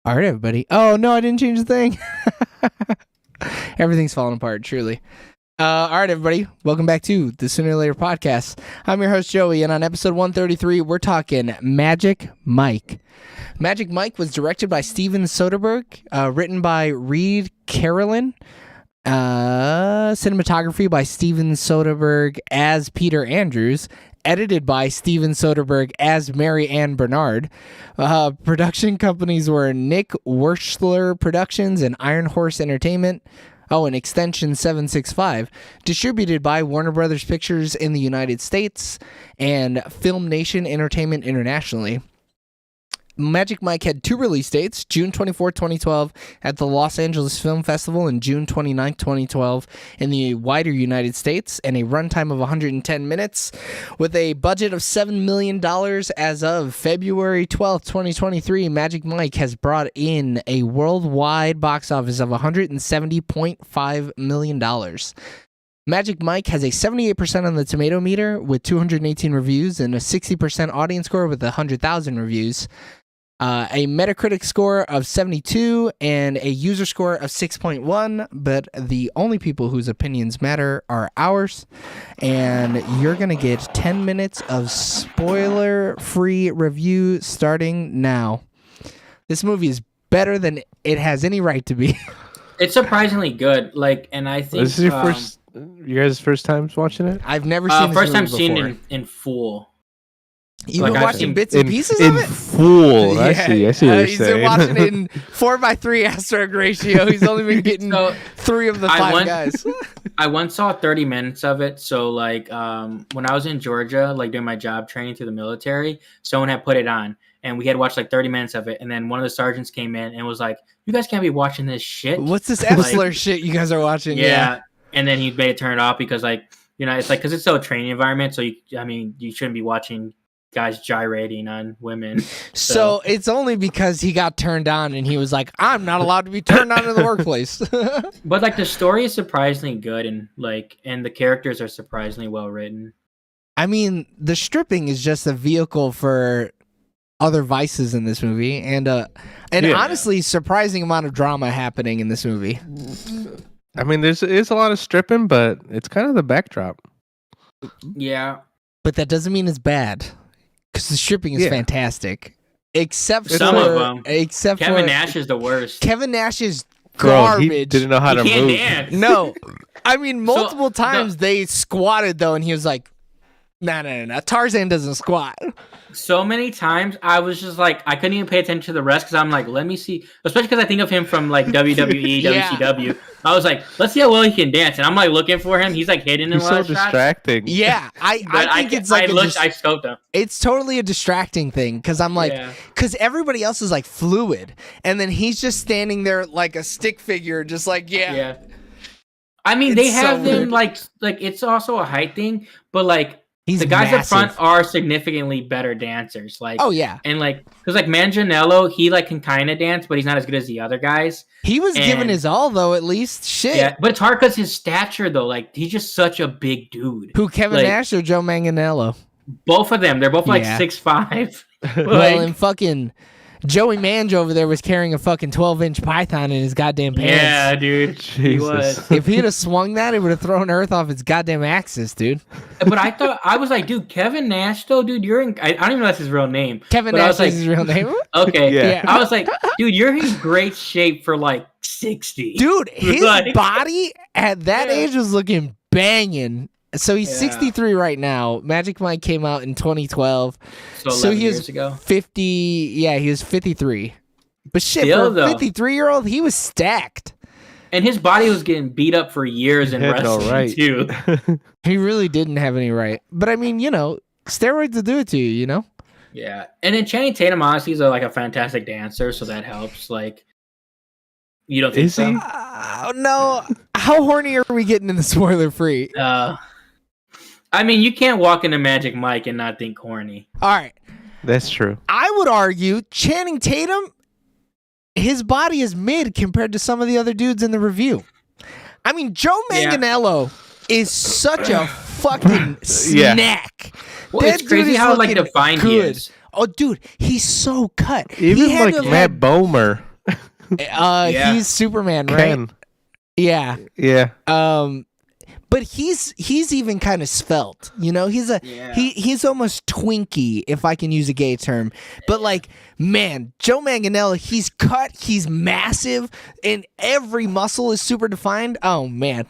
All right, everybody. Oh, no, I didn't change the thing. Everything's falling apart, truly. All right, everybody. Welcome back to the Sooner or Later podcast. I'm your host, Joey, and on episode 133, we're talking Magic Mike. Magic Mike was directed by Steven Soderbergh, written by Reed Carolyn, cinematography by Steven Soderbergh as Peter Andrews, edited by Steven Soderbergh as Mary Ann Bernard. Production companies were Nick Werschler Productions and Iron Horse Entertainment. Oh, and Extension 765. Distributed by Warner Brothers Pictures in the United States and Film Nation Entertainment internationally. Magic Mike had two release dates, June 24, 2012 at the Los Angeles Film Festival and June 29, 2012 in the wider United States, and a runtime of 110 minutes with a budget of $7 million as of February 12, 2023. Magic Mike has brought in a worldwide box office of $170.5 million. Magic Mike has a 78% on the tomato meter with 218 reviews and a 60% audience score with 100,000 reviews. A Metacritic score of 72 and a user score of 6.1, but the only people whose opinions matter are ours. And you're going to get 10 minutes of spoiler-free review starting now. This movie is better than it has any right to be. It's surprisingly good. And I think This is your guys' first time watching it? I've never seen this first time movie seen before. in full. You've been watching bits and pieces in of it? full. I see what you're he's saying. been watching it in 4:3 aspect ratio. He's only been getting So, 3 of the 5 guys. I once saw 30 minutes of it. So when I was in Georgia, doing my job training through the military, someone had put it on and we had watched 30 minutes of it. And then one of the sergeants came in and was like, "You guys can't be watching this shit." What's this Epsler shit you guys are watching? Yeah. And then he made it turn it off because it's because it's still a training environment. So you shouldn't be watching guys gyrating on women. So it's only because he got turned on and he was like, "I'm not allowed to be turned on in the workplace." But the story is surprisingly good and the characters are surprisingly well written. I mean, the stripping is just a vehicle for other vices in this movie, and honestly, surprising amount of drama happening in this movie. I mean, there's a lot of stripping, but it's kind of the backdrop. Yeah. But that doesn't mean it's bad, because the stripping is fantastic. Except some for, of them. Except Kevin for Nash is the worst. Kevin Nash is Bro, garbage. he didn't know how He to can't move. dance. No, I mean multiple So, times they squatted though, and he was like, "No. Tarzan doesn't squat." So many times I was just I couldn't even pay attention to the rest because I'm let me see, especially because I think of him from WWE, Yeah. WCW. I was let's see how well he can dance, and I'm looking for him. He's hidden in He's a lot so of shots. distracting. Yeah, I think it's I scoped him. it's totally a distracting thing because I'm because everybody else is fluid, and then he's just standing there like a stick figure, just Yeah. I mean, they It's have so them it's also a height thing, but he's the guys massive. up front are significantly better dancers. Oh yeah, and because Manganiello, he can kind of dance, but he's not as good as the other guys. he was giving his all though. At least shit. Yeah, but it's hard because his stature though, he's just such a big dude. Who, Kevin Nash or Joe Manganiello? Both of them, they're both Yeah. 6'5". Well, and fucking Joey Mange over there was carrying a fucking 12-inch python in his goddamn pants. Yeah, dude, he Jesus. was. If he'd have swung that, it would have thrown Earth off its goddamn axis, dude. But I was dude, Kevin Nash though, dude, you're in. I don't even know that's his real name. Kevin but I Nash was is his real name. Okay, Yeah. I was dude, you're in great shape for 60. Dude, his body at that Yeah. age was looking banging. So he's Yeah. 63 right now. Magic Mike came out in 2012. So 11 he was years ago. 50. Yeah, he was 53. But shit, Still, for a though. 53-year-old, he was stacked. And his body was getting beat up for years in Had no wrestling right. too. He really didn't have any right. But I mean, steroids will do it to you, you know? Yeah, and then Channing Tatum honestly is a fantastic dancer, so that helps. You don't think Is so? he? No. How horny are we getting in the spoiler free? I mean, you can't walk into Magic Mike and not think corny. All right. That's true. I would argue Channing Tatum, his body is mid compared to some of the other dudes in the review. I mean, Joe Manganiello is such a fucking snack. Well, That it's dude crazy is how looking defined he good. is. Oh, dude, he's so cut. Even He had to Matt Bomer. He's Superman, right? Ken. Yeah. Yeah. But he's even kind of svelte, you know. He's almost twinky, if I can use a gay term. But like, man, Joe Manganiello, he's cut, he's massive, and every muscle is super defined. Oh man,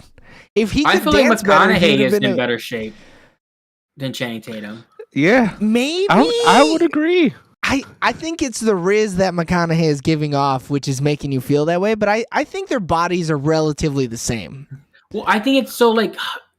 if he could I feel like dance better, McConaughey he'd have is been in better shape than Channing Tatum. Yeah. maybe. I would agree. I think it's the riz that McConaughey is giving off, which is making you feel that way. But I think their bodies are relatively the same. Well, I think it's so like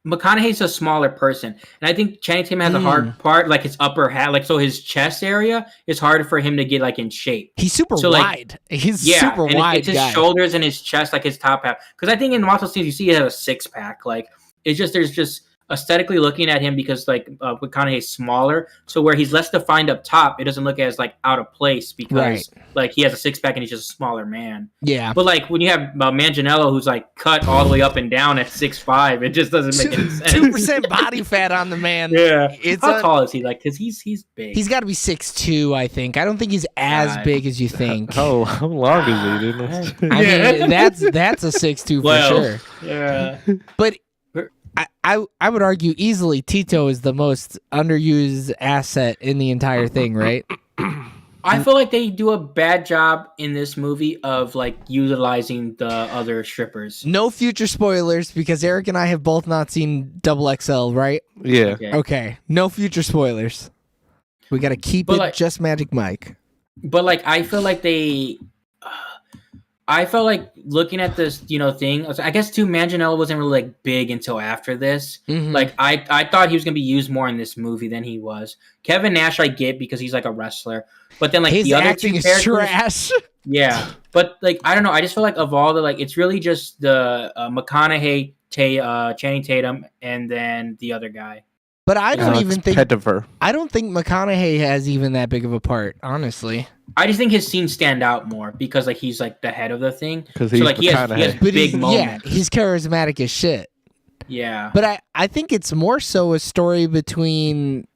McConaughey's a smaller person, and I think Channing Tatum has a hard part, like his upper half, like so his chest area is harder for him to get like in shape. He's super So, like, wide. He's Yeah, super and wide it's his guy. shoulders and his chest, like his top half. Because I think in muscle scenes you see he has a six pack. Like it's just there's just aesthetically looking at him because like McConaughey's smaller, so where he's less defined up top, it doesn't look as like out of place because like he has a six pack and he's just a smaller man. Yeah. But like when you have Manganiello who's like cut all the way up and down at 6'5", it just doesn't make any sense. 2% body fat on the man. Yeah. It's How tall is he? Like, because he's big. He's got to be 6'2", I think. I don't think he's as God. big as you think. How long is he, dude? I mean, that's a 6'2" for sure. Yeah. But I would argue easily Tito is the most underused asset in the entire thing, right? I feel like they do a bad job in this movie of like utilizing the other strippers. No future spoilers because Eric and I have both not seen Double XL, right? Yeah. Okay. No future spoilers. We got to keep But, it like- just Magic Mike. But like I feel like I felt like looking at this, thing. I guess too, Manganiello wasn't really like big until after this. Mhm. Like I thought he was gonna be used more in this movie than he was. Kevin Nash, I get because he's like a wrestler, but then like His the other acting two is characters, trash. yeah. But like I don't know, I just feel like of all the like, it's really just the McConaughey, Channing Tatum, and then the other guy. But I don't even think Pettifer. I don't think McConaughey has even that big of a part, honestly. I just think his scenes stand out more because like he's like the head of the thing. Because So he's like he has McConaughey. But big he's, moments. he's charismatic as shit. Yeah. But I think it's more so a story between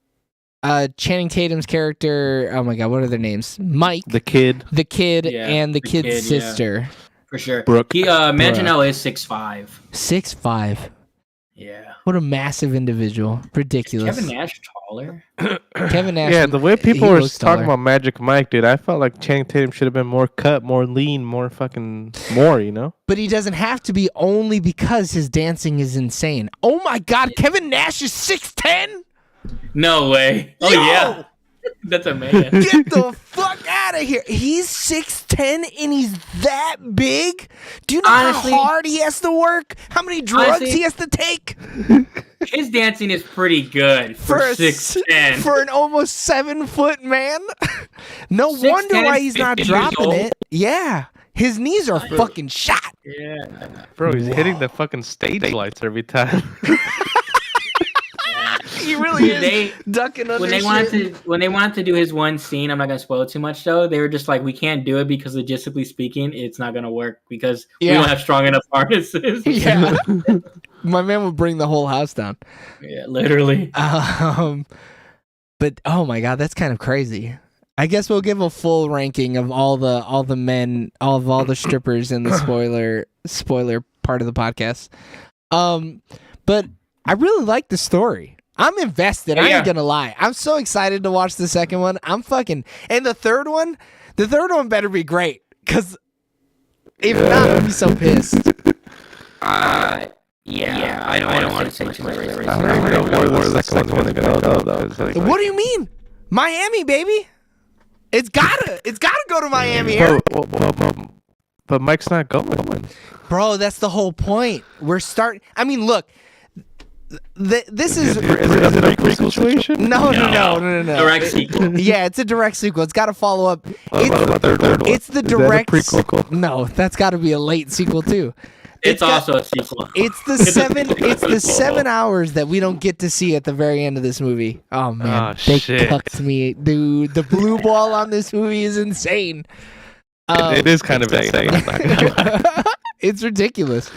Channing Tatum's character. Oh my god, what are their names? Mike, The kid. the kid, Yeah, and the the kid's kid, yeah. sister. For sure. Brooke. He Manganiello is 6'5". 6'5". Yeah. What a massive individual. Ridiculous. Kevin Nash taller. Kevin Nash. Yeah, the way he people were looks talking taller. about Magic Mike, dude, I felt like Channing Tatum should have been more cut, more lean, more fucking you know? But he doesn't have to be only because his dancing is insane. Oh my god, Kevin Nash is 6'10"? No way. Oh Yo! yeah. That's a man. Get the fuck out of here. He's 6'10" and he's that big? Do you know Honestly- how hard he has to work? How many drugs Honestly- he has to take? His dancing is pretty good for a 6'10". For an almost 7-foot man? No 6'10", wonder why he's not 50 years dropping old. it. Yeah. His knees are fucking shot. Yeah. Bro, he's Wow. hitting the fucking stage lights every time. He really is They ducking under when they wanted to do his one scene, I'm not gonna spoil it too much though. They were just like, we can't do it because logistically speaking, it's not gonna work because we Yeah. don't have strong enough harnesses. Yeah. My man would bring the whole house down. Yeah, literally. But oh my god, that's kind of crazy. I guess we'll give a full ranking of all the men, all the strippers in the spoiler part of the podcast. But I really like the story. I'm invested. I Yeah. ain't gonna lie. I'm so excited to watch the second one. And the third one better be great. Cause if not, I'll be so pissed. Yeah, I don't want to say too much. I don't even know where the second one's gonna go, though. It's like- What do you mean? Miami, baby. It's gotta go to Miami. Eric. But Mike's not going. Bro, that's the whole point. I mean, look, this is Is it a prequel situation? no. Direct sequel. Yeah, it's a direct sequel. It's got to follow up. What about the third one? It's the Is that a direct. prequel? No, that's got to be a late sequel too. It's got- also a sequel. It's the It's a 7 hours that we don't get to see at the very end of this movie. Oh man, Oh, they shit. cucked me, dude. The blue ball on this movie is insane. It is kind of insane. I'm not gonna lie. It's ridiculous.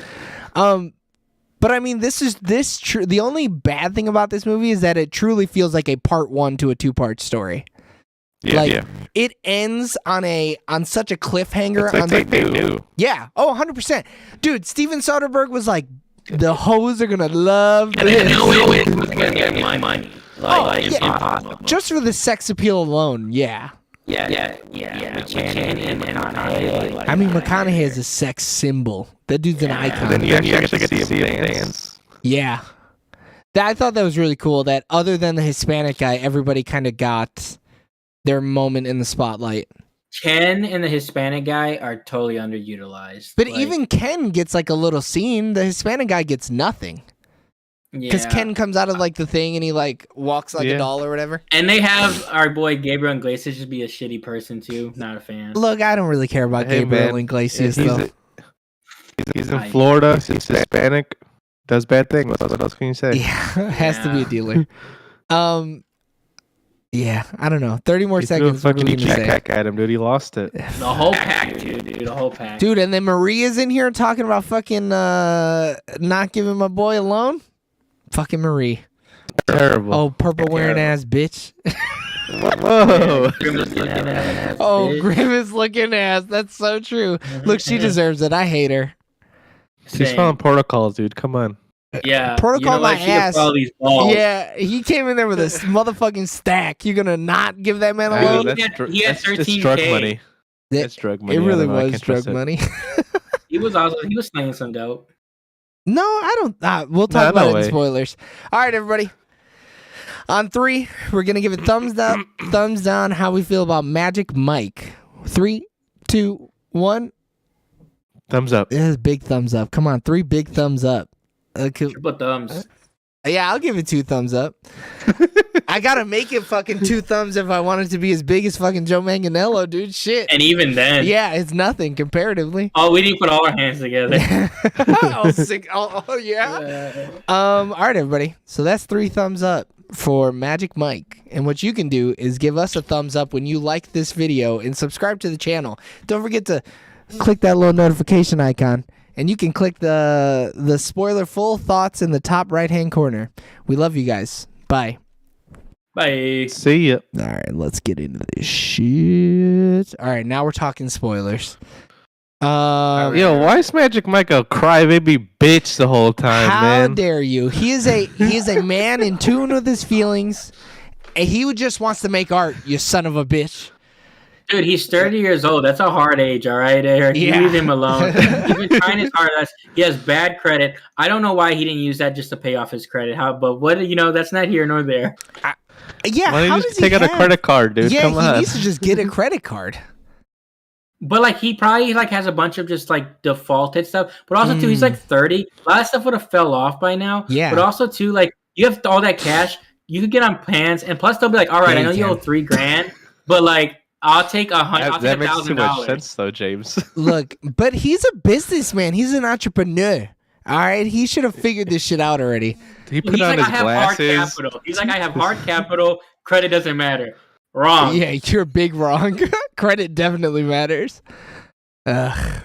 But I mean, the only bad thing about this movie is that it truly feels like a part 1 to a 2-part story. Like, it ends on such a cliffhanger. It's like they knew. Yeah. Oh, 100%. Dude, Steven Soderbergh was like, the hoes are gonna love And I this. knew it was gonna get my money. Like, yeah. impossible. Just for the sex appeal alone, yeah. Yeah. With Channing and McConaughey. Like, I mean, McConaughey is a sex symbol. That dude's an icon. And then you actually get to see him dance. Yeah. I thought that was really cool that other than the Hispanic guy, everybody kind of got their moment in the spotlight. Ken and the Hispanic guy are totally underutilized. But Like, even Ken gets like a little scene. The Hispanic guy gets nothing. Because yeah. Ken comes out of like the thing and he like walks like a Yeah. doll or whatever. And they have our boy Gabriel Iglesias just be a shitty person too. Not a fan. Look, I don't really care about Hey, Gabriel man. Iglesias He's though. He's in Florida. He's Hispanic. Does bad things. What else can you say? Yeah, has to be a Yeah. dealer. Yeah, I don't know. 30 more He threw a seconds. What are fucking we gonna say? jack at him, dude. He lost it. The whole pack, dude. The whole pack. Dude, and then Maria's in here talking about fucking not giving my boy a loan. Fucking Marie. Terrible. Oh, purple wearing ass bitch. Whoa. Oh, Grimace looking ass. That's so true. Look, she deserves it. I hate her. She's Same. following protocols, dude. Come on. Yeah. Protocol you know what? my She can ass. follow these balls. Yeah, he came in there with a motherfucking stack. You gonna not give that man a Dude, loan? he had that's 13K. drug money. That- That's drug money. It I really don't know, I was can't drug trust it. money. He was slinging some dope. No, I don't. We'll talk Nah, about no it in way. spoilers. All right, everybody. On 3, we're gonna give it thumbs up, thumbs down. How we feel about Magic Mike? 3, 2, 1. Thumbs up. It is big thumbs up. Come on, 3 big thumbs up. Okay. Triple thumbs. Yeah, I'll give it 2 thumbs up. I gotta make it fucking 2 thumbs if I want it to be as big as fucking Joe Manganiello, dude. Shit. And even then. Yeah, it's nothing comparatively. Oh, we didn't put all our hands together. Sick. Oh, yeah. All right, everybody. So that's 3 thumbs up for Magic Mike. And what you can do is give us a thumbs up when you like this video and subscribe to the channel. Don't forget to click that little notification icon. And you can click the spoiler full thoughts in the top right-hand corner. We love you guys. Bye. Bye. See ya. All right, let's get into this shit. All right, now we're talking spoilers. Yo, why is Magic Mike a crybaby bitch the whole time, How man? dare you? He is a man in tune with his feelings, and he just wants to make art. You son of a bitch. Dude, he's 30 years old. That's a hard age, all right, Eric? You Yeah. leave him alone. He's been trying his hardest. He has bad credit. I don't know why he didn't use that just to pay off his credit. But that's not here nor there. Yeah, Why don't how you does just take he out a have- credit card, dude? Yeah, Come he on. needs to just get a credit card. But like he probably like has a bunch of just like defaulted stuff. But also too, he's like 30. A lot of stuff would have fell off by now. Yeah. But also too, like you have all that cash, you could get on plans, and plus they'll be like, all right, Yeah, I know you you owe can. $3,000, but like I'll take that makes too much $1,000. sense, though, James. Look, but he's a businessman. He's an entrepreneur. All right, he should have figured this shit out already. He put He's on like, his I have hard glasses. capital. He's like, I have hard capital. Credit doesn't matter. Wrong. Yeah, you're big wrong. Credit definitely matters. Ugh.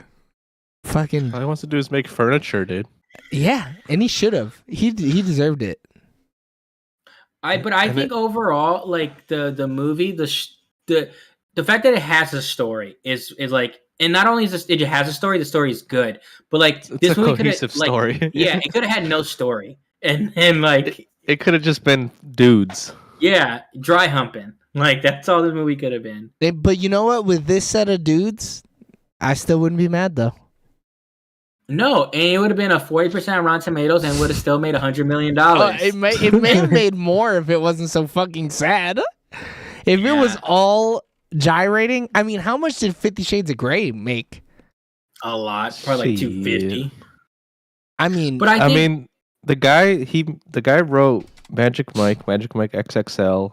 Fucking All he wants to do is make furniture, dude. yeah, and he should have. He deserved it. But I think overall, like the movie, the fact that it has a story is like, and not only is it has a story, the story is good. But like It's this a movie could cohesive have, like, story. yeah, it could have had no story, and like It could have just been dudes. yeah, dry humping. Like that's all the movie could have been. But you know what? With this set of dudes, I still wouldn't be mad though. No, and it would have been a 40% Rotten Tomatoes, and would have still made $100 million. It may have made more if it wasn't so fucking sad. If it was Yeah. all gyrating, I mean, how much did 50 Shades of Grey make? A lot, probably like Shit. 250. I mean, But I I think, mean, the guy wrote Magic Mike XXL,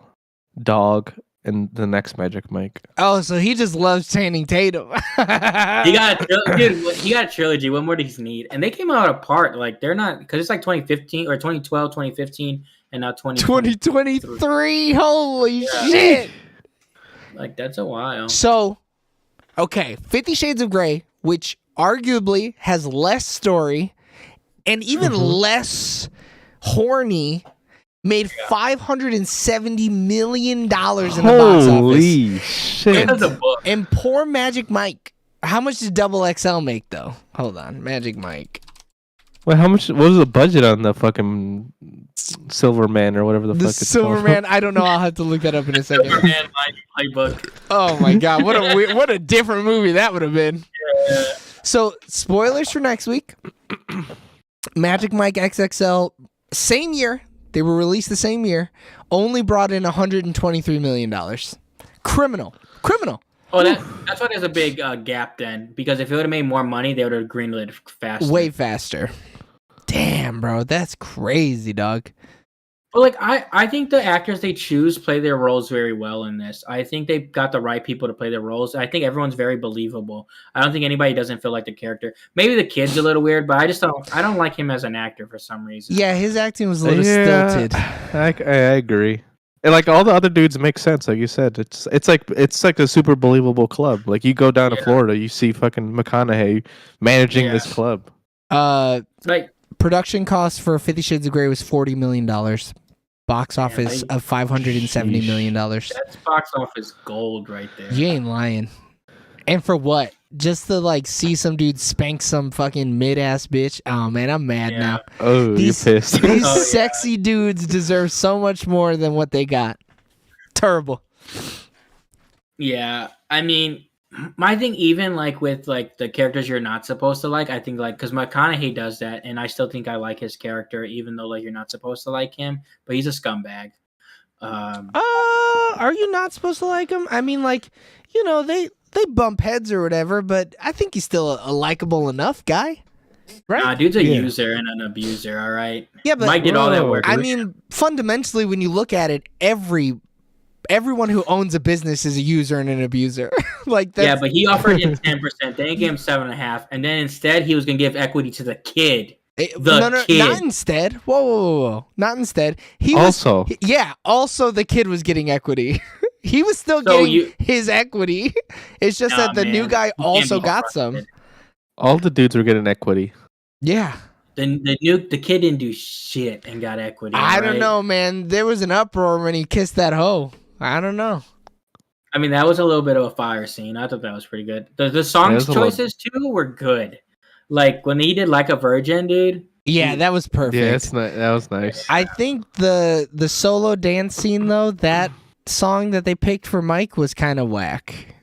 Dog, and the next Magic Mike. oh, so he just loves Channing Tatum. he got a trilogy. What more does he need? And they came out apart. Like they're not, because it's like 2015 or 2012, 2015, and now 2020. 2023. Holy Yeah. shit. Like that's a while. So, okay, 50 Shades of Grey, which arguably has less story and even less horny made $570 million in the box office. Holy shit! That's a book. And poor Magic Mike. How much did Double XL make though? Hold on, Magic Mike. Wait, how much? What was the budget on the fucking Silverman or whatever the The fuck it's Silverman. I don't know. I'll have to look that up in a second. Superman playbook. Oh my god, what a different movie that would have been. Yeah. So, spoilers for next week. Magic Mike XXL, same year. They were released the same year. Only brought in $123 million. Criminal. Oh, that's why there's a big gap then. Because if it would have made more money, they would have greenlit faster. Way faster. Damn, bro. That's crazy, dog. But like I think the actors they choose play their roles very well in this. I think they've got the right people to play their roles. I think everyone's very believable. I don't think anybody doesn't feel like the character. Maybe the kid's a little weird, but I don't like him as an actor for some reason. Yeah, his acting was a little stilted. I agree. And like all the other dudes make sense, like you said. It's like a super believable club. Like you go down to Florida, you see fucking McConaughey managing this club. Like Production cost for 50 Shades of Grey was $40 million. Box office of $570 million. that's box office gold right there. You ain't lying. And for what? Just to like see some dude spank some fucking mid-ass bitch? Oh man, I'm mad now. Oh, you're pissed. These Oh, yeah. sexy dudes deserve so much more than what they got. Terrible. Yeah, I mean, my thing, even like with like the characters you're not supposed to like, I think like because McConaughey does that, and I still think I like his character, even though like you're not supposed to like him, but he's a scumbag. Are you not supposed to like him? I mean, like, you know, they bump heads or whatever, but I think he's still a likable enough guy, right? Nah, dude's a user and an abuser. All right. Yeah, but Mike did all that work. I mean, fundamentally, when you look at it, everyone who owns a business is a user and an abuser. Like that's, yeah, but he offered him 10%. They gave him 7.5%, and then instead he was gonna give equity to the kid. no, kid. not instead. Whoa, not instead. He Also. was, yeah. Also, the kid was getting equity. He was still getting his equity. It's just that the new guy also got some. All the dudes were getting equity. Yeah. The kid didn't do shit and got equity. I don't right? know, man. There was an uproar when he kissed that hoe. I don't know. I mean, that was a little bit of a fire scene. I thought that was pretty good. The songs choices too were good. Like when he did "Like a Virgin," dude. Yeah, that was perfect. Yeah, that was nice. I think the solo dance scene though, that song that they picked for Mike was kind of whack.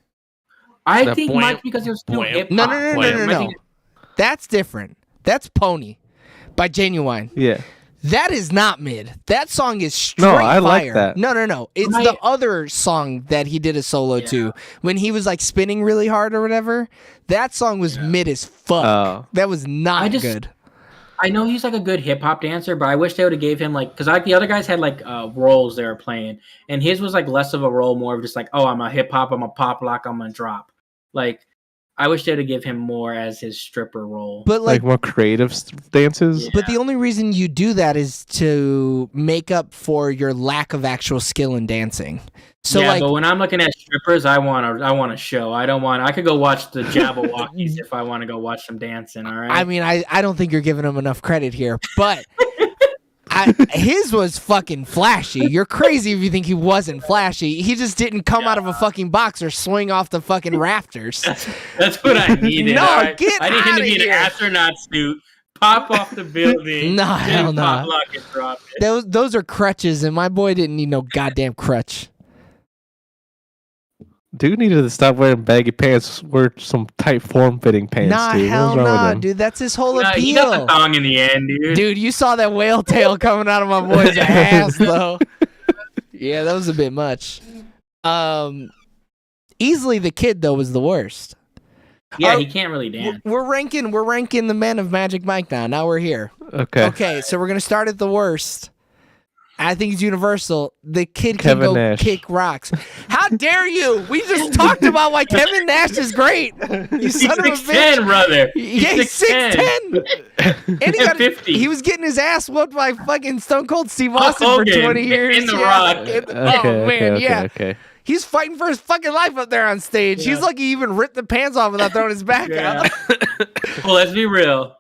I think Mike because it was too hip hop. No. That's different. That's Pony by Genuine. Yeah. That is not mid. That song is straight No, I fire. like that. No. It's the other song that he did a solo to when he was like spinning really hard or whatever. That song was mid as fuck. That was not good. I know he's like a good hip hop dancer, but I wish they would have gave him like because like the other guys had like roles they were playing, and his was like less of a role, more of just like, oh, I'm a hip hop, I'm a pop lock, I'm a drop. Like I wish they would have give him more as his stripper role, but like more creative dances. But the only reason you do that is to make up for your lack of actual skill in dancing. So yeah, like, but when I'm looking at strippers, I want a show. I could go watch the Jabberwockies if I want to go watch some dancing. All right. I mean, I don't think you're giving him enough credit here, but his was fucking flashy. You're crazy if you think he wasn't flashy. He just didn't come out of a fucking box or swing off the fucking rafters. That's what I needed. No, right? get I need him outta to be here. an astronaut suit, pop off the building. Nah, hell no. Pop lock and drop it. Those are crutches, and my boy didn't need no goddamn crutch. Dude needed to stop wearing baggy pants, wear some tight form-fitting pants. Nah, dude. hell What's wrong with nah, him? dude. That's his whole appeal. He got the thong in the end, dude. Dude, you saw that whale tail coming out of my boy's ass, though. Yeah, that was a bit much. Easily the kid though was the worst. Yeah, he can't really dance. We're ranking the men of Magic Mike now. Now we're here. Okay. So we're gonna start at the worst. I think it's universal. The kid Kevin can go Nash. kick rocks. How dare you? We just talked about why Kevin Nash is great. You He's son of a 6'10", bitch. brother. Yeah, he's 6'10". And 50. he was getting his ass whooped by fucking Stone Cold Steve Austin for Hogan 20 years. in The Yeah. Rock. Okay. He's fighting for his fucking life up there on stage. He's lucky he even ripped the pants off without throwing his back out. Well, let's be real.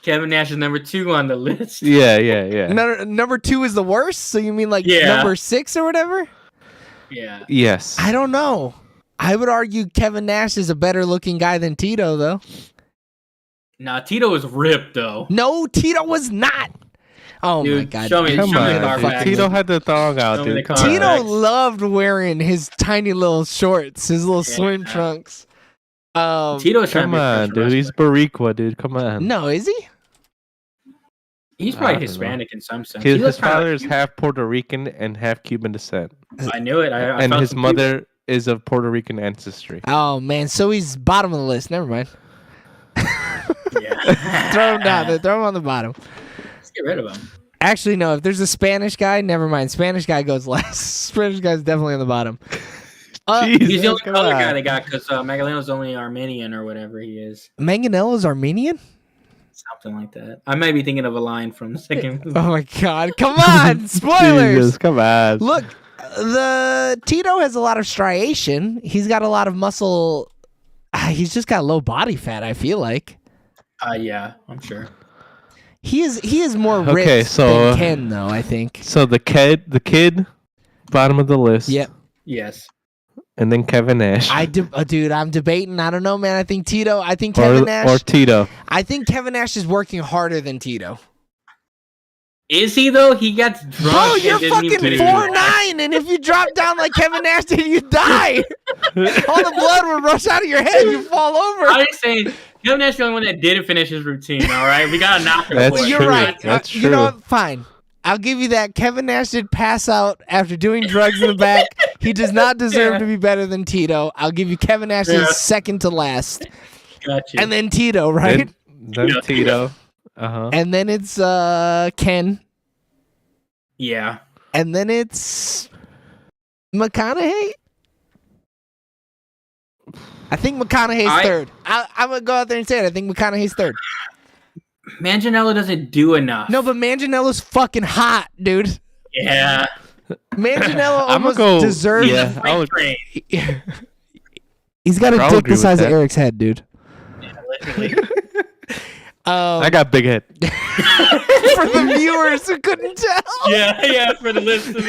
Kevin Nash is number 2 on the list. Yeah. Number 2 is the worst. So you mean like Yeah. number 6 or whatever? Yeah. Yes. I don't know. I would argue Kevin Nash is a better looking guy than Tito, though. Nah, Tito was ripped though. No, Tito was not. Oh my Dude, god. show me Come the on, car dude. back. Tito had the thong out, Show me dude. the Come car on. Tito back. loved wearing his tiny little shorts, his little swim Yeah. trunks. Tito's trying Come to be a on, professional dude. He's wrestler. Boricua, dude. Come on. No, is he? He's I probably don't know. Hispanic in some sense. He His looks kinda father like is Cuban. half Puerto Rican and half Cuban descent, I knew it. I and felt his some mother is of Puerto Rican ancestry. Oh man, so he's bottom of the list. Never mind. Cuban. Yeah. Throw him down there. Throw him on the bottom. Let's get rid of him. Actually, no. If there's a Spanish guy, never mind. Spanish guy goes last. Spanish guy's definitely on the bottom. He's the only come color on. guy they got because Magdalena's only Armenian or whatever he is. Manganiello's Armenian? Something like that. I might be thinking of a line from the second movie. Oh my god. Come on. Spoilers. Jesus, come on. Look, the Tito has a lot of striation. He's got a lot of muscle. He's just got low body fat, I feel like. Yeah, I'm sure. He is more ripped Okay, so- than Ken, though, I think. So the kid, bottom of the list. Yep. Yes. And then Kevin Nash. Dude, I'm debating. I don't know, man. I think Tito. I think Kevin Nash. or Tito. I think Kevin Nash is working harder than Tito. Is he though? He got drunk. Bro, and you're didn't even fucking do 4'9", and if you drop down like Kevin Nash did, you die. All the blood would rush out of your head. You fall over. I'm just saying, Kevin Nash is the only one that didn't finish his routine. All right, we gotta knock him. That's for it. You're true. right. That's You know true. what? Fine. I'll give you that. Kevin Nash did pass out after doing drugs in the back. He does not deserve Yeah. to be better than Tito. I'll give you Kevin Nash Yeah. is second to last. Gotcha. And then Tito, right? Then Tito. Tito. Uh-huh. And then it's Ken. yeah, And then it's McConaughey. I think McConaughey's third. I'm going to go out there and say it. I think McConaughey's third. Manganiello doesn't do enough. No, but Manganiello's fucking hot, dude. Yeah. Manganiello I'ma almost go- deserves yeah. I Freight would- train. He's got a I'll dick agree the with size of that. Eric's head, dude. Yeah, literally. I got big head. For the viewers who couldn't tell. yeah, for the listeners.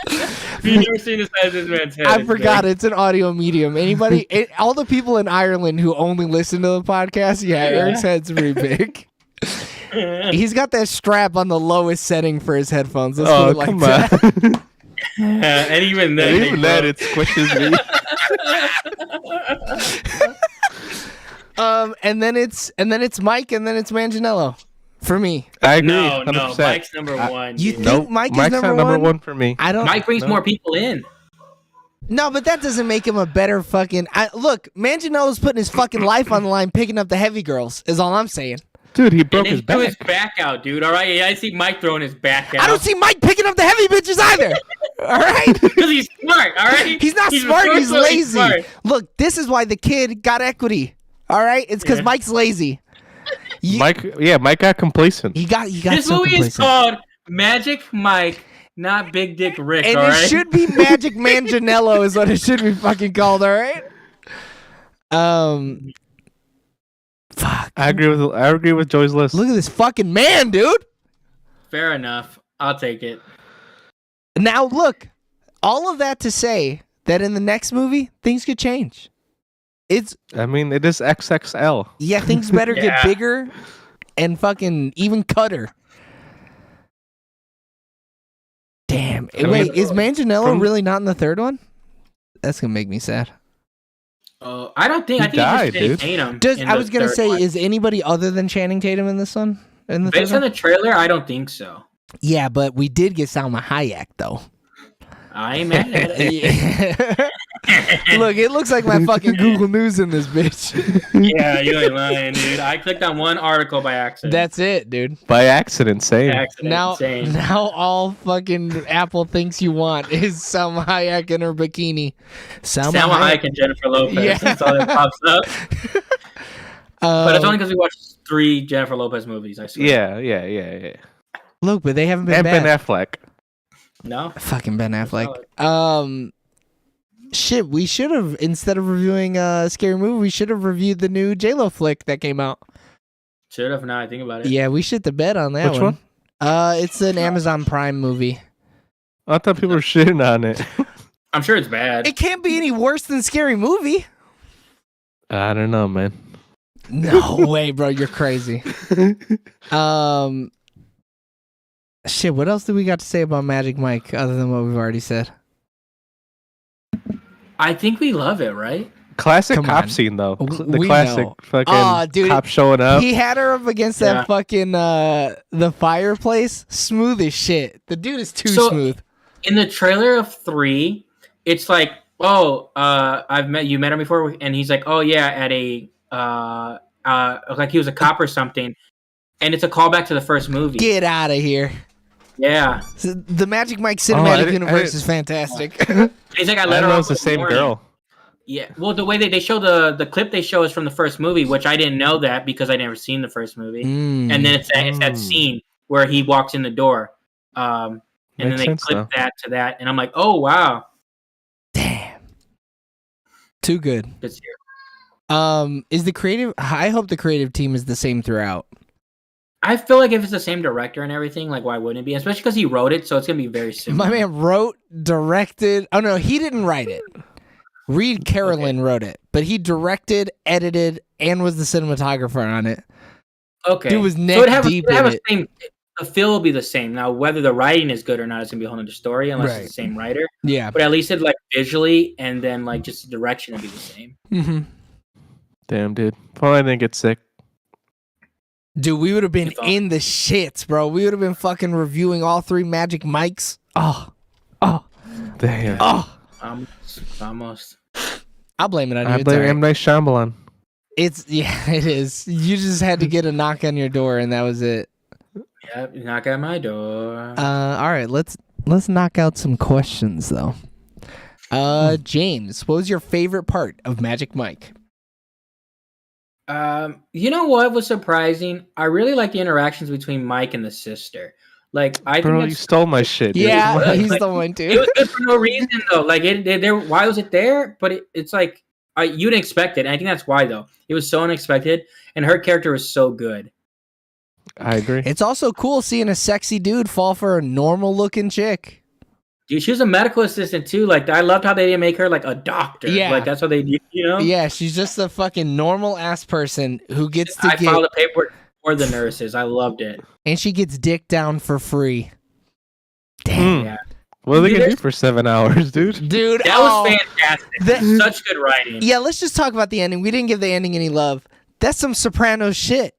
If you've never seen the size of this man's head, I forgot it's an audio medium. Anybody, all the people in Ireland who only listen to the podcast, yeah, Eric's head's pretty big. He's got that strap on the lowest setting for his headphones. Let's put Oh, it like come that. on. And even then, And they even that, broke. it squishes me. And then it's Mike, and then it's Manganiello for me. I agree. No, 100%. Mike's number one. You dude. think Nope. Mike is Mike's number not number one? one for me. I don't. Mike brings No. more people in. No, but that doesn't make him a better fucking. Look, Manganiello's putting his fucking life on the line, picking up the heavy girls. Is all I'm saying. Dude, he And broke then his he threw back. his back out, dude. All right, yeah, I see Mike throwing his back out. I don't see Mike picking up the heavy bitches either. All right. because he's smart. All right, He's not smart. He's resourceful, lazy. smart. Look, this is why the kid got equity. All right, it's because Yeah. Mike's lazy. Mike got complacent. He got This so movie is complacent. called Magic Mike, not Big Dick Rick. And all it right. should be Magic Manganiello is what it should be fucking called. All right. Fuck. I agree with Joey's list. Look at this fucking man, dude. Fair enough. I'll take it. Now look, all of that to say that in the next movie things could change. It's I mean, it is XXL. yeah, things better get Yeah. bigger and fucking even cutter. Damn. Wait, is Manganiello from- really not in the third one? That's gonna make me sad. I don't think. He I think died, it's just dude. Tatum. Does in I the was gonna third say, one. is anybody other than Channing Tatum in this one? In the Based third on one? the trailer, I don't think so. Yeah, but we did get Salma Hayek though. I ain't mad at it. Look, it looks like my fucking Google News in this bitch. Yeah, you ain't lying, dude. I clicked on one article by accident. That's it, dude. By accident, same. accident. Now, Insane. now all fucking Apple thinks you want is Salma Hayek in her bikini. Salma Hayek and Jennifer Lopez. Yeah. That's all that pops up. But it's only Um, because we watched 3 Jennifer Lopez movies. I swear. Yeah. look, but they haven't been And bad. Ben Affleck. No. Fucking Ben Affleck. Shit, we should have, instead of reviewing a scary movie, we should have reviewed the new J-Lo flick that came out. Should have. Now I think about it. Yeah, we shit the bed on that Which one. It's an Amazon Prime movie. I thought people were shitting on it. I'm sure it's bad. It can't be any worse than Scary Movie. I don't know, man. No way, bro. You're crazy. Shit, what else do we got to say about Magic Mike other than what we've already said? I think we love it, right? Classic Come cop on. scene though. The We classic know. fucking Aw, dude, cop showing up. He had her up against Yeah. that fucking the fireplace. Smooth as shit. The dude is too So- smooth. In the trailer of 3, it's like, oh, you met him before, and he's like, oh yeah, at a like he was a cop or something, and it's a callback to the first movie. Get out of here. Yeah, So the Magic Mike I cinematic didn't- universe is fantastic. he's like, I I let don't her know off it's the this same morning. girl. Yeah, well, the way they show the clip they show is from the first movie, which I didn't know that because I never seen the first movie, Mm. and then it's that Mm. scene where he walks in the door, and then Makes they sense, clip though. that to that, and I'm like, oh wow, Damn. Too good. good to hear. Is the creative? I hope the creative team is the same throughout. I feel like if it's the same director and everything, like why wouldn't it be? Especially because he wrote it, so it's gonna be very similar. My man wrote, directed. Oh no, he didn't write it. Reed Carolyn wrote it, but he directed, edited, and was the cinematographer on it. Okay, Dude was neck it'd have deep it'd have in a it. same. The feel will be the same. Now, whether the writing is good or not is gonna be a whole other story, unless Right. it's the same writer. Yeah. But at least it like visually and then like just the direction will be the same. hmm Damn, dude. Well, I didn't get sick. Dude, we would have been It's all- in the shits, bro. We would have been fucking reviewing all 3 Magic Mikes. Oh, Damn. Almost. I'll blame it on you. I It's blame all right. M. Night Shyamalan. It's yeah, it is. You just had to get a knock on your door, and that was it. Yep, knock at my door. All right, let's knock out some questions though. James, what was your favorite part of Magic Mike? You know what was surprising? I really like the interactions between Mike and the sister. Like I Bro, think you stole my shit. dude. Yeah, was. he's Like, the one it too. was good for no reason though. Like there, why was it there? But it's like you didn't expect it. And I think that's why though. It was so unexpected, and her character was so good. I agree. It's also cool seeing a sexy dude fall for a normal looking chick. Dude, she was a medical assistant too. Like I loved how they didn't make her like a doctor. Yeah. Like that's what they did. You know. Yeah, she's just a fucking normal ass person who gets to I get, filed the paperwork for the nurses. I loved it. and she gets dick down for free. Damn, Hmm. Yeah. What are they gonna do There's- for 7 hours, dude? dude, That oh, was fantastic. that- Such good writing. Yeah, let's just talk about the ending. We didn't give the ending any love. That's some Sopranos shit.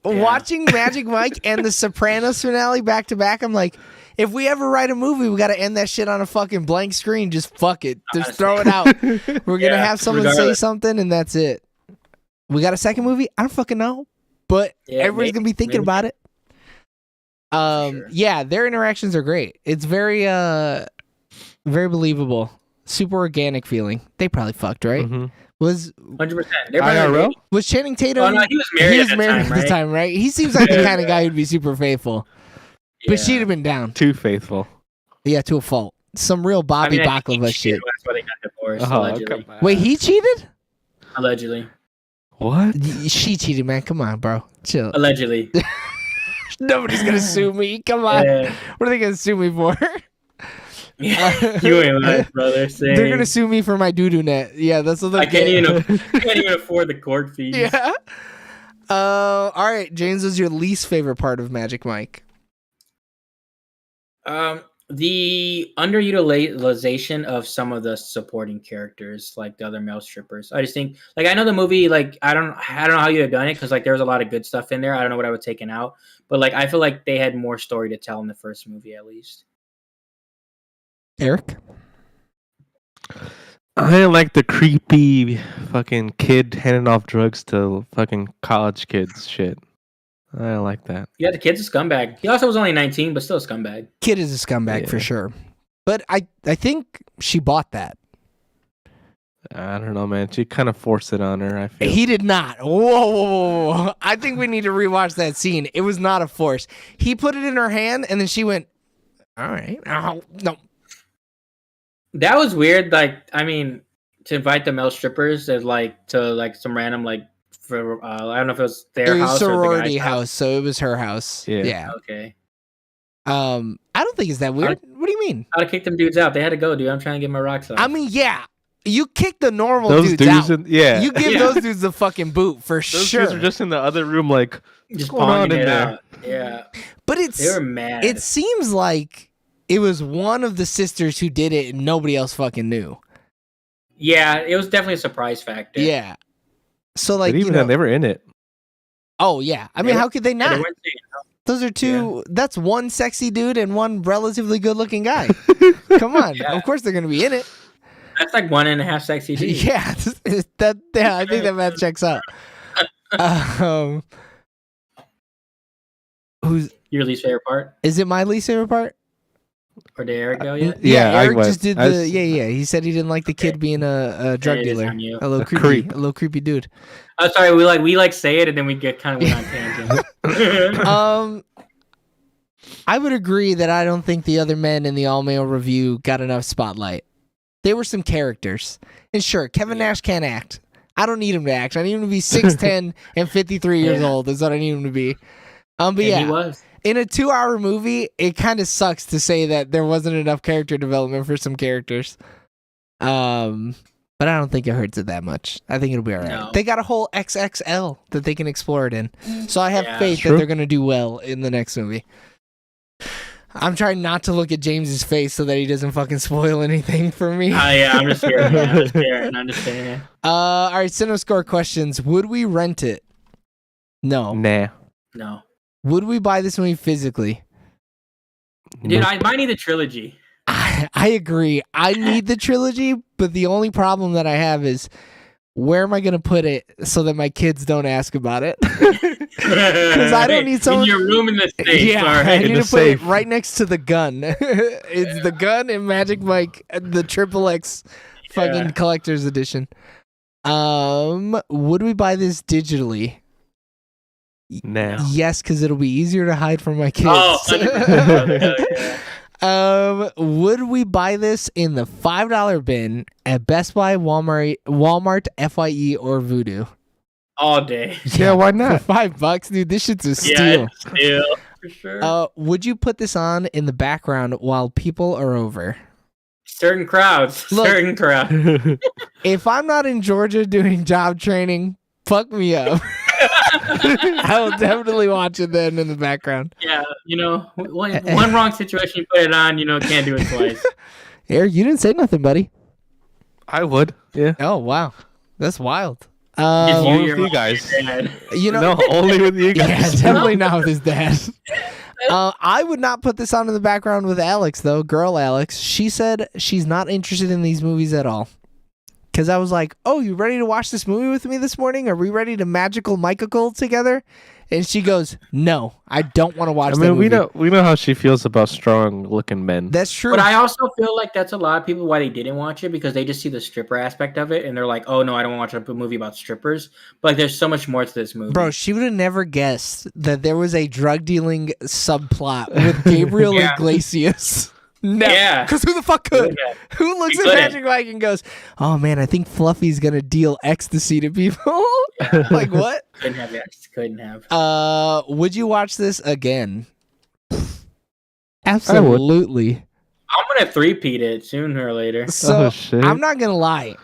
Yeah. Watching Magic Mike and the Sopranos finale back to back, I'm like, if we ever write a movie, we got to end that shit on a fucking blank screen. Just fuck it. Just throw it out. We're going to Yeah, have someone say regardless. something, and that's it. We got a second movie? I don't fucking know. But Yeah, everybody's maybe- going to be thinking maybe. about it. sure. Yeah, their interactions are great. It's very very believable. Super organic feeling. They probably fucked, right? Mhm. Was 100%. IRL? was Channing Tatum? Oh no, he was married, He was married at the time, right? He seems like the kind of guy who'd be super faithful. But Yeah. she'd have been down. Too faithful. Yeah, to a fault. Some real Bobby I think Baklava he cheated, shit. That's why they got divorced. Oh, allegedly. come on. Wait, he cheated? Allegedly. What? She cheated, man. Come on, bro. Chill. Allegedly. Nobody's gonna sue me. Come on. Yeah. What are they gonna sue me for? You ain't lying, brother. Same. They're gonna sue me for my doo-doo net. Yeah, that's what they're I can't even afford the court fees. Yeah. All right, James, was your least favorite part of Magic Mike? The underutilization of some of the supporting characters, like the other male strippers. I just think, like, I know the movie, like, I don't know how you have done it because, like, there was a lot of good stuff in there. I don't know what I would have taken out, but like, I feel like they had more story to tell in the first movie, at least. Eric? I didn't like the creepy fucking kid handing off drugs to fucking college kids shit. I don't like that. Yeah, the kid's a scumbag. He also was only 19, but still a scumbag. Kid is a scumbag for Yeah. sure. But I think she bought that. I don't know, man. She kind of forced it on her, I feel. He did not. Whoa. I think we need to rewatch that scene. It was not a force. He put it in her hand, and then she went, all right. Oh, no. That was weird. Like, I mean, to invite the male strippers as like to like some random like for I don't know if it was their It was house or the sorority guy's house, so it was her house. Yeah. Yeah. Okay. I don't think it's that weird. What do you mean? I'd kick them dudes out. They had to go, dude. I'm trying to get my rocks off. I mean, yeah. You kick the normal Those dudes dudes, out. yeah. You give Yeah. those dudes the fucking boot for Those sure. dudes are just in the other room, like, just going on pawning in it there? out. Yeah, But they were mad. it seems like it was one of the sisters who did it and nobody else fucking knew. Yeah, it was definitely a surprise factor. Yeah. So like but even then, they were in it. oh yeah. I mean, They- how could they Yeah, not? they weren't saying no. Those are two. That's one sexy dude and one relatively good-looking guy. Come on, Yeah. of course they're gonna be in it. That's like 1.5 sexy dudes. Yeah, yeah, I think that math checks out. Who's Your least favorite part, is it? My least favorite part? or did Eric go yet? Yeah, I Eric went. just did I the was- yeah. He said he didn't like the kid being a drug it is dealer, on you. a little A creepy, creep. a little creepy dude. Oh, sorry. We say it and then we get kind of went on tangent. I would agree that I don't think the other men in the all male review got enough spotlight. They were some characters, and sure, Kevin Nash can't act. I don't need him to act. I need him to be 6'10" and 53 years Yeah. old. Is what I need him to be. But And yeah, he was. in a 2-hour movie, it kind of sucks to say that there wasn't enough character development for some characters. But I don't think it hurts it that much. I think it'll be all right. No. They got a whole XXL that they can explore it in. So I have Yeah. faith that True. they're going to do well in the next movie. I'm trying not to look at James's face so that he doesn't fucking spoil anything for me. Yeah, I'm just scared. Man. I'm just scared. I'm just saying. All right, CinemaScore questions. Would we rent it? No. Nah. No. Would we buy this movie physically? Dude, I might need a trilogy. I agree. I need the trilogy, but the only problem that I have is where am I going to put it so that my kids don't ask about it? Because I don't need someone. in your room in the safe. Yeah, all I right. need In to the put it safe. right next to the gun. It's the gun and Magic Mike, the Triple X fucking Yeah. collector's edition. Would we buy this digitally? Nah. Yes, because it'll be easier to hide from my kids. Oh, 100%. Yeah. Would we buy this in the $5 bin at Best Buy, Walmart, FYE, or Voodoo? All day. Yeah, why For not? $5, dude, this shit's a Yeah, steal. still for sure. Would you put this on in the background while people are over? Certain crowds. Look. Certain crowds. If I'm not in Georgia doing job training, fuck me up. I will definitely watch it then in the background. Yeah, one wrong situation, you put it on, can't do it twice. Eric, you didn't say nothing, buddy. I would. Yeah. Oh wow, that's wild. Just Only your with you mom, guys. your dad. You know, No, only with you yeah, guys. definitely not with his dad. I would not put this on in the background with Alex though. Girl Alex, she said she's not interested in these movies at all. Because I was like, "Oh, you ready to watch this movie with me this morning? Are we ready to magical Michael together?" And she goes, "No, I don't want to watch I that mean, movie." we know how she feels about strong-looking men. That's true. But I also feel like that's a lot of people why they didn't watch it because they just see the stripper aspect of it and they're like, "Oh no, I don't want to watch a movie about strippers." But like, there's so much more to this movie. Bro, she would have never guessed that there was a drug dealing subplot with Gabriel Yeah. Iglesias. No, Yeah. because who the fuck could? Who looks He at couldn't. Magic Mike and goes, "Oh man, I think Fluffy's gonna deal ecstasy to people." Like what? couldn't have. Yeah, just couldn't have. Would you watch this again? Absolutely. I'm gonna three-peat it sooner or later. So Oh, shit. I'm not gonna lie.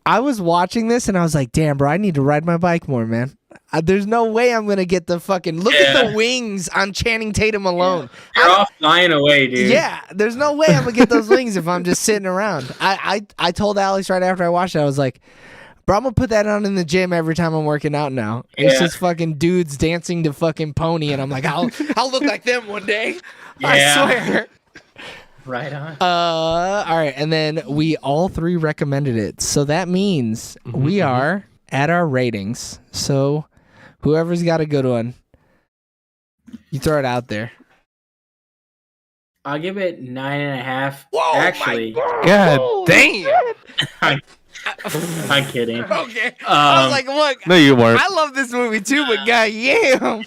I was watching this and I was like, "Damn, bro, I need to ride my bike more, man." There's no way I'm gonna get the fucking look at Yeah. the wings on Channing Tatum alone. You're all flying away, dude. Yeah, there's no way I'm gonna get those wings if I'm just sitting around. I told Alex right after I watched it, I was like, "Bro, I'm gonna put that on in the gym every time I'm working out now." It's Yeah. just fucking dudes dancing to fucking Pony, and I'm like, I'll look like them one day. I Yeah. swear. Right on. All right, and then we all three recommended it, so that means we are at our ratings. So whoever's got a good one, you throw it out there. I'll give it 9.5. Whoa, Actually, God damn. I'm kidding. Okay, I was like, look, No, you weren't. I love this movie too, but god damn.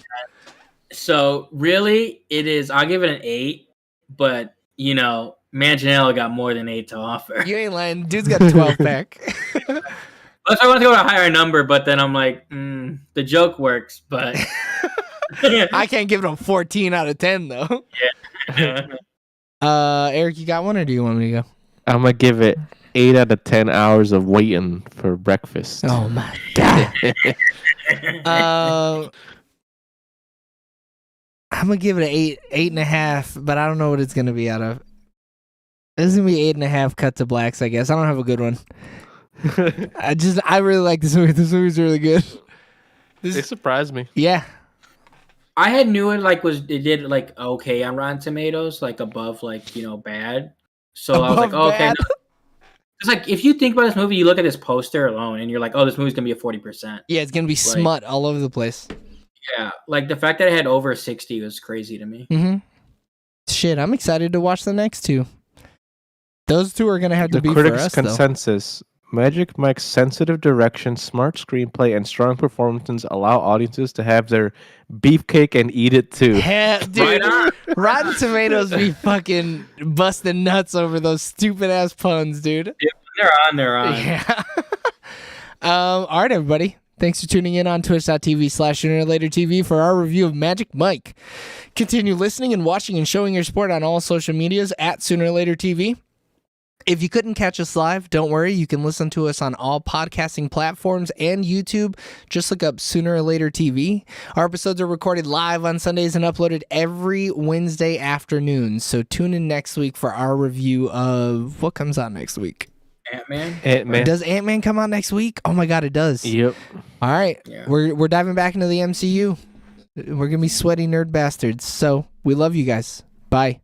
So really, it is. I'll give it an 8, but Manganiello got more than 8 to offer. You ain't lying. Dude's got a 12 pack. That's why I want to go with a higher number, but then I'm like, the joke works, but I can't give it a 14 out of 10 though. Eric, you got one, or do you want me to go? I'm gonna give it 8 out of 10 hours of waiting for breakfast. Oh my god. I'm gonna give it an 8.5, but I don't know what it's gonna be out of. This is gonna be 8.5 cut to blacks, I guess. I don't have a good one. I really like this movie. This movie's really good. It surprised me. Yeah. I had knew it did like okay on Rotten Tomatoes, like above bad. So I was like, Above okay. bad? No. It's like if you think about this movie, you look at this poster alone, and you're like, oh, this movie's gonna be a 40%. Yeah, it's gonna be smut all over the place. Yeah, like the fact that it had over 60 was crazy to me. Mm-hmm. Shit, I'm excited to watch the next two. Those two are gonna have to The be for critics' us, though. consensus: Magic Mike's sensitive direction, smart screenplay, and strong performances allow audiences to have their beefcake and eat it too. Hell, dude, Right on. Rotten Tomatoes be fucking busting nuts over those stupid ass puns, dude. They're on. Yeah. All right, everybody. Thanks for tuning in on twitch.tv/SoonerOrLaterTV for our review of Magic Mike. Continue listening and watching and showing your support on all social medias at SoonerLaterTV. If you couldn't catch us live, don't worry. You can listen to us on all podcasting platforms and YouTube. Just look up Sooner or Later TV. Our episodes are recorded live on Sundays and uploaded every Wednesday afternoon. So tune in next week for our review of what comes out next week. Ant-Man. Ant-Man. Does Ant-Man come out next week? Oh my god, it does. Yep. All right. Yeah. We're diving back into the MCU. We're going to be sweaty nerd bastards. So we love you guys. Bye.